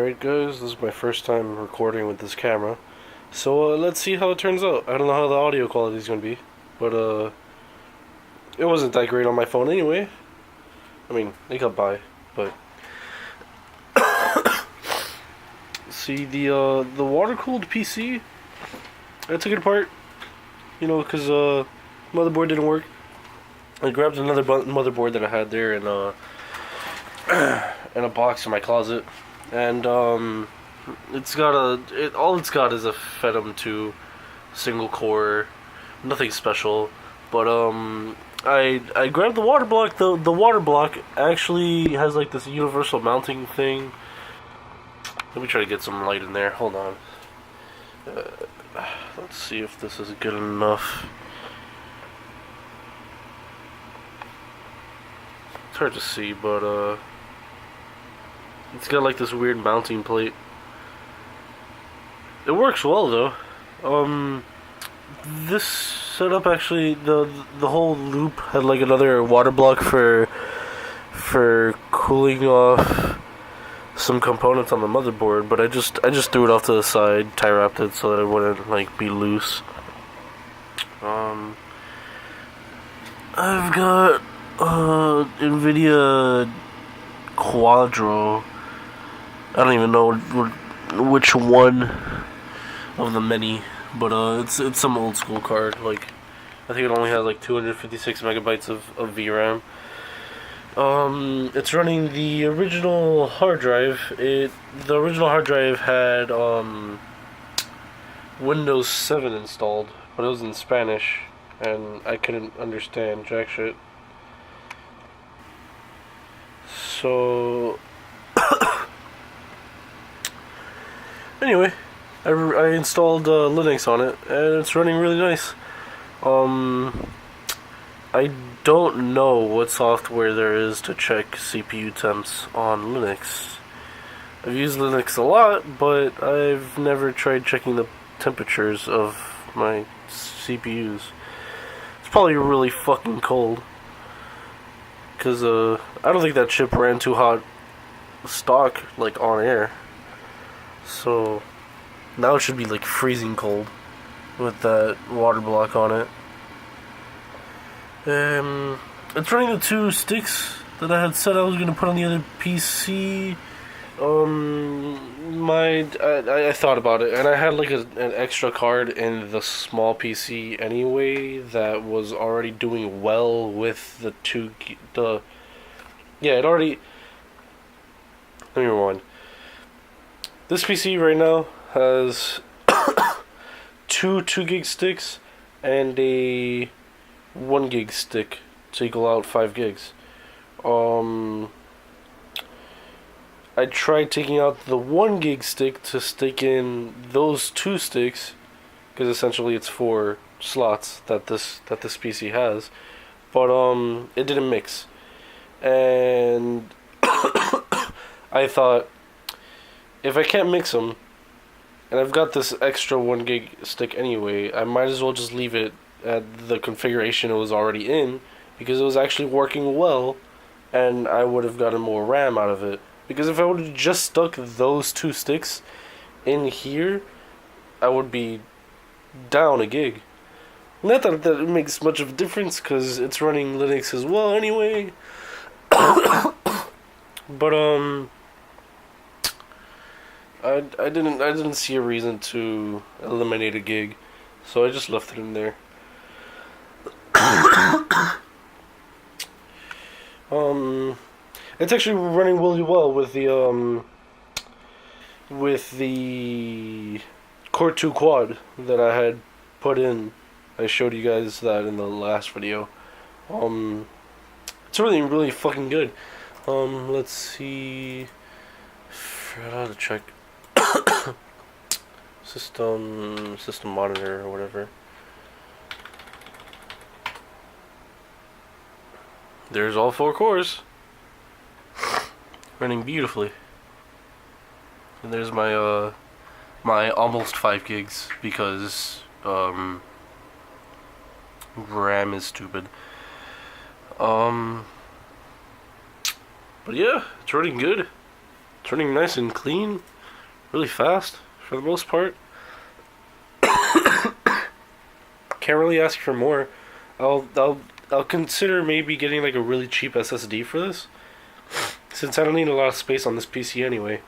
Alright guys, this is my first time recording with this camera. So let's see how it turns out. I don't know how the audio quality is going to be, but it wasn't that great on my phone anyway. I mean, it got by, but see the water-cooled PC, I took it apart, you know, because motherboard didn't work. I grabbed another motherboard that I had there in in a box in my closet, and all it's got is a Phenom 2 single core, nothing special. But I grabbed the water block. The water block actually has like this universal mounting thing. Let me try to get some light in there. Hold on. Let's see if this is good enough. It's hard to see, but it's got like this weird mounting plate. It works well though. This setup actually, the whole loop had like another water block for cooling off some components on the motherboard, but I just threw it off to the side, tie wrapped it so that it wouldn't like be loose. I've got NVIDIA Quadro. I don't even know which one of the many, but it's some old school card. Like, I think it only has like 256 megabytes of VRAM. It's running the original hard drive. The original hard drive had Windows 7 installed, but it was in Spanish, and I couldn't understand jack shit. So anyway, I installed Linux on it, and it's running really nice. I don't know what software there is to check CPU temps on Linux. I've used Linux a lot, but I've never tried checking the temperatures of my CPUs. It's probably really fucking cold, because I don't think that chip ran too hot stock, like on air. So now it should be like freezing cold with that water block on it. It's running the two sticks that I had said I was gonna put on the other PC. I thought about it, and I had like an extra card in the small PC anyway that was already doing well with the it already. Let me rewind. This PC right now has two 2 gig sticks and a 1 gig stick to equal out 5 gigs. I tried taking out the 1 gig stick to stick in those 2 sticks, because essentially it's 4 slots that this PC has, but it didn't mix, and I thought, if I can't mix them, and I've got this extra 1 gig stick anyway, I might as well just leave it at the configuration it was already in, because it was actually working well, and I would have gotten more RAM out of it. Because if I would have just stuck those 2 sticks in here, I would be down a gig. Not that it makes much of a difference, because it's running Linux as well anyway. But I didn't see a reason to eliminate a gig, so I just left it in there. It's actually running really well with the Core 2 Quad that I had put in. I showed you guys that in the last video. It's really, really fucking good. Let's see. I how to check system monitor or whatever. There's all 4 cores. Running beautifully. And there's my my almost 5 gigs, because RAM is stupid. But yeah, it's running good. It's running nice and clean. really fast for the most part. Can't really ask for more. I'll consider maybe getting like a really cheap SSD for this, since I don't need a lot of space on this PC anyway.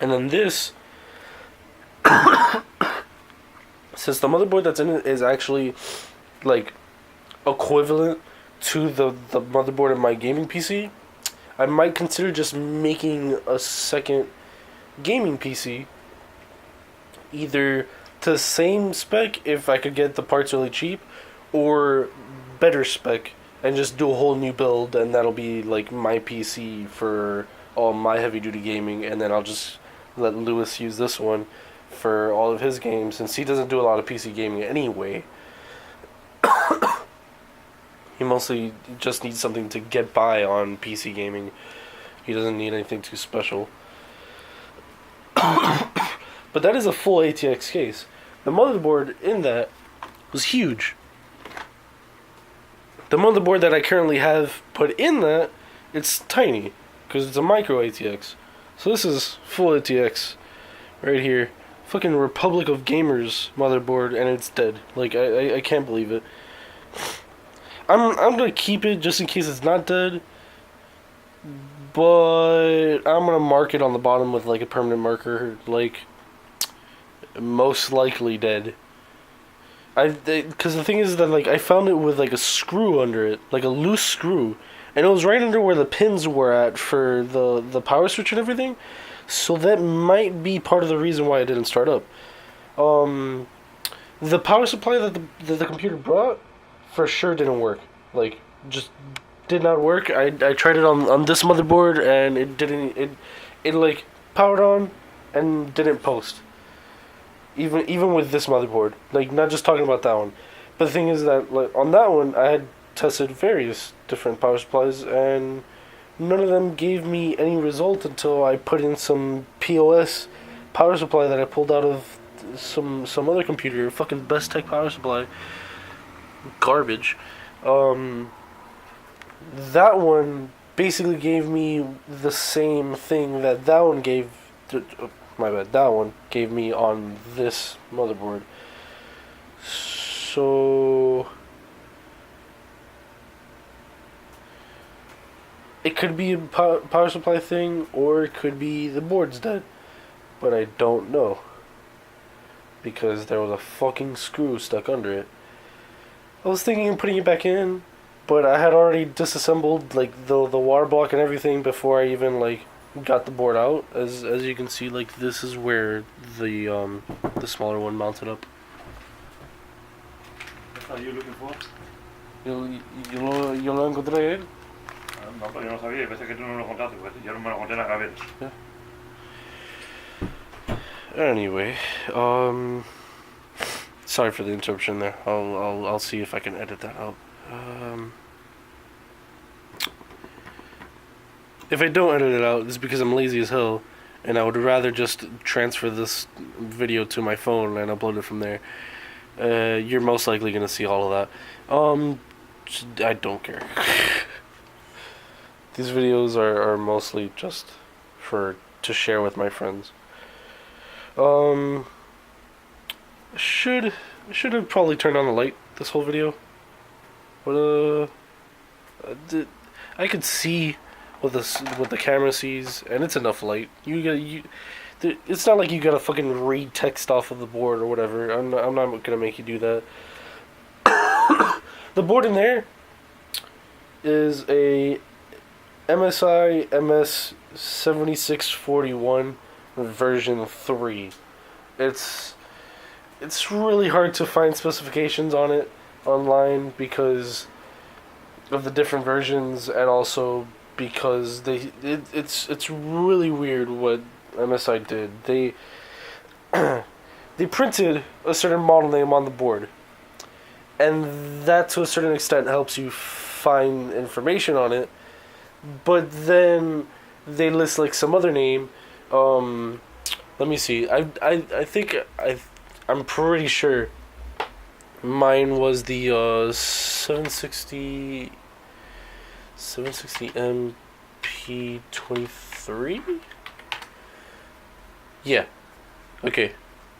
And then this, since the motherboard that's in it is actually like equivalent to the motherboard of my gaming PC, I might consider just making a second gaming PC, either to the same spec if I could get the parts really cheap, or better spec and just do a whole new build, and that'll be like my PC for all my heavy duty gaming, and then I'll just let Lewis use this one for all of his games, since he doesn't do a lot of PC gaming anyway. He mostly just needs something to get by on PC gaming. He doesn't need anything too special. But that is a full ATX case. The motherboard in that was huge. The motherboard that I currently have put in that, it's tiny, because it's a micro ATX. So this is full ATX right here. Fucking Republic of Gamers motherboard, and it's dead. Like, I can't believe it. I'm gonna keep it just in case it's not dead, but I'm gonna mark it on the bottom with like a permanent marker, like most likely dead. Because the thing is that like I found it with like a screw under it, like a loose screw, and it was right under where the pins were at for the power switch and everything. So that might be part of the reason why it didn't start up. The power supply that the computer brought for sure didn't work. Like, just did not work. I tried it on this motherboard, and it didn't. It like powered on and didn't post. Even with this motherboard, like, not just talking about that one. But the thing is that like on that one, I had tested various different power supplies, and none of them gave me any result until I put in some POS power supply that I pulled out of some other computer, fucking Best Tech power supply. Garbage. That one basically gave me the same thing that one gave. My bad. That one gave me on this motherboard. So it could be a power supply thing, or it could be the board's dead, but I don't know, because there was a fucking screw stuck under it. I was thinking of putting it back in, but I had already disassembled like the water block and everything before I even like got the board out. As you can see, like, this is where the smaller one mounted up. What are you looking for? Yo lo encontré él. No, pero yo no sabía, pensé que tú no lo contaste, porque yo no me lo conté en la gaveta. Yeah. Anyway, sorry for the interruption there. I'll see if I can edit that out. If I don't edit it out, it's because I'm lazy as hell, and I would rather just transfer this video to my phone and upload it from there. You're most likely gonna see all of that. I don't care. These videos are mostly just to share with my friends. Should have probably turned on the light this whole video, but I could see what the camera sees, and it's enough light. It's not like you gotta fucking read text off of the board or whatever. I'm not gonna make you do that. The board in there is a MSI MS7641 version 3. It's really hard to find specifications on it online because of the different versions, and also because it's really weird what MSI did. They printed a certain model name on the board, and that to a certain extent helps you find information on it, but then they list like some other name. Let me see. I'm pretty sure mine was the 760 MP 2023? Yeah. Okay.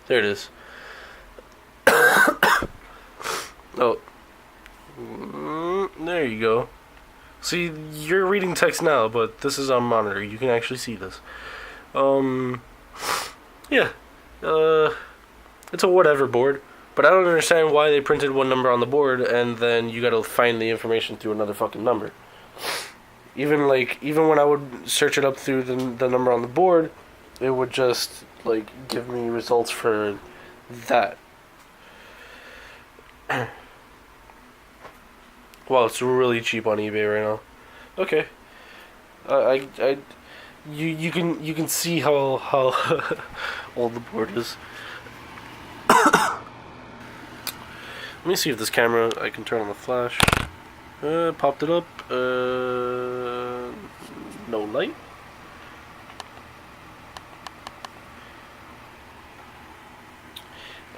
There it is. Oh. There you go. See, you're reading text now, but this is on monitor. You can actually see this. Yeah. It's a whatever board. But I don't understand why they printed one number on the board and then you gotta find the information through another fucking number. Even when I would search it up through the number on the board, it would just, like, give me results for that. Wow, it's really cheap on eBay right now. Okay. You can see how old the board is. Let me see if this camera, I can turn on the flash. Popped it up. No light.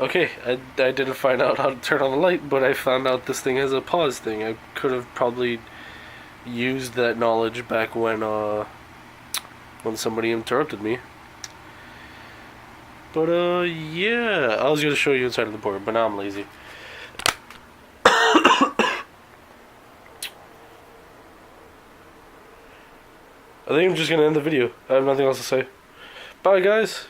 Okay, I didn't find out how to turn on the light, but I found out this thing has a pause thing. I could have probably used that knowledge back when somebody interrupted me. But yeah, I was gonna show you inside of the board, but now I'm lazy. I think I'm just gonna end the video. I have nothing else to say. Bye, guys.